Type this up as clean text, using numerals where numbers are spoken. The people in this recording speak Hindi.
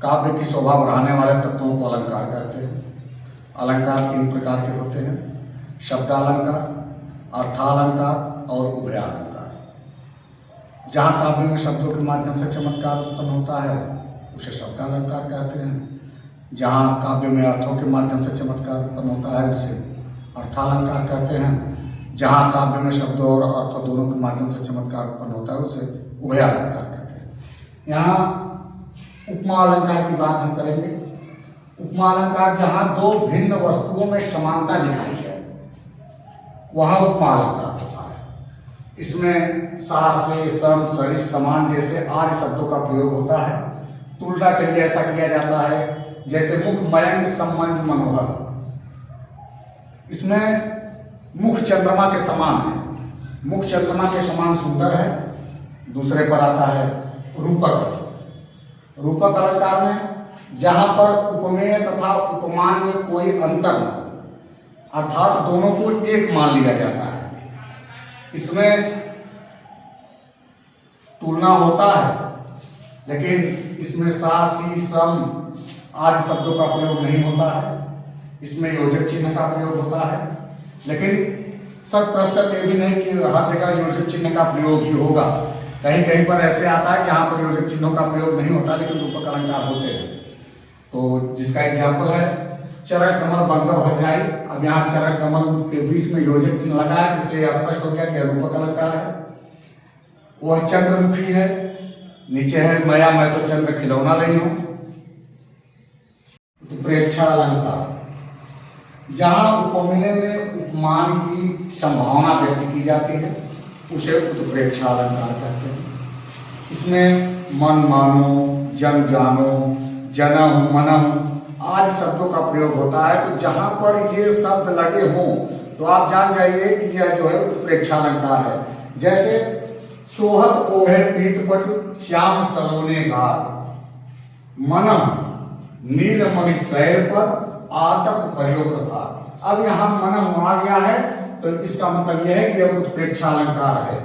काव्य की शोभा बढ़ाने वाले तत्वों को अलंकार कहते हैं। अलंकार 3 प्रकार के होते हैं, शब्दालंकार, अर्थालंकार और उभयालंकार। जहाँ काव्य में शब्दों के माध्यम से चमत्कार उत्पन्न होता है उसे शब्दालंकार कहते हैं। जहाँ काव्य में अर्थों के माध्यम से चमत्कार उत्पन्न होता है उसे अर्थालंकार कहते हैं। जहाँ काव्य में शब्दों और अर्थों दोनों के माध्यम से चमत्कार उत्पन्न होता है उसे उभयालंकार कहते हैं। यहाँ उपमा अलंकार की बात हम करेंगे। उपमा अलंकार जहाँ 2 भिन्न वस्तुओं में समानता दिखाई है वहाँ उपमा अलंकार होता है। इसमें सा से सम सरि समान जैसे आदि शब्दों का प्रयोग होता है। तुलना के लिए ऐसा किया जाता है जैसे मुख मयंक संबंध मनोहर। इसमें मुख चंद्रमा के समान है, मुख चंद्रमा के समान सुंदर है। दूसरे पर आता है रूपक। रूपक अलंकार में जहाँ पर उपमेय तथा उपमान में कोई अंतर न हो, अर्थात दोनों को एक मान लिया जाता है। इसमें तुलना होता है लेकिन इसमें सा सी सम आदि शब्दों का प्रयोग नहीं होता है। इसमें योजक चिन्ह का प्रयोग होता है, लेकिन 100% ये भी नहीं कि हर जगह योजक चिन्ह का प्रयोग ही होगा। कहीं कहीं पर ऐसे आता है जहाँ पर योजक चिन्हों का प्रयोग नहीं होता लेकिन रूपक अलंकार होते हैं। तो जिसका एग्जाम्पल है चरण कमल बंधव हरियाई। अब यहाँ चरण कमल के बीच में योजक चिन्ह लगा है जिससे स्पष्ट हो गया कि रूपक अलंकार है। वह चंद्रमुखी है, नीचे है मया मैं तो चंद्र खिलौना नहीं हूं। उत्प्रेक्षा अलंकार जहाँ उपमेय में उपमान की संभावना व्यक्त की जाती है उसे उत्प्रेक्षा अलंकार कहते हैं। इसमें मन मानो, जन जानो, जनम मनम आदि शब्दों का प्रयोग होता है। तो जहाँ पर ये शब्द लगे हों तो आप जान जाइए कि यह जो है उत्प्रेक्षा अलंकार है। जैसे सोहत ओहे पीतपट श्याम सलोने घाट, मनम नीलमणि शैल पर आतप करियो प्रभात। अब यहाँ मनम आ गया है तो इसका मतलब यह है कि यह उत्प्रेक्षा अलंकार है।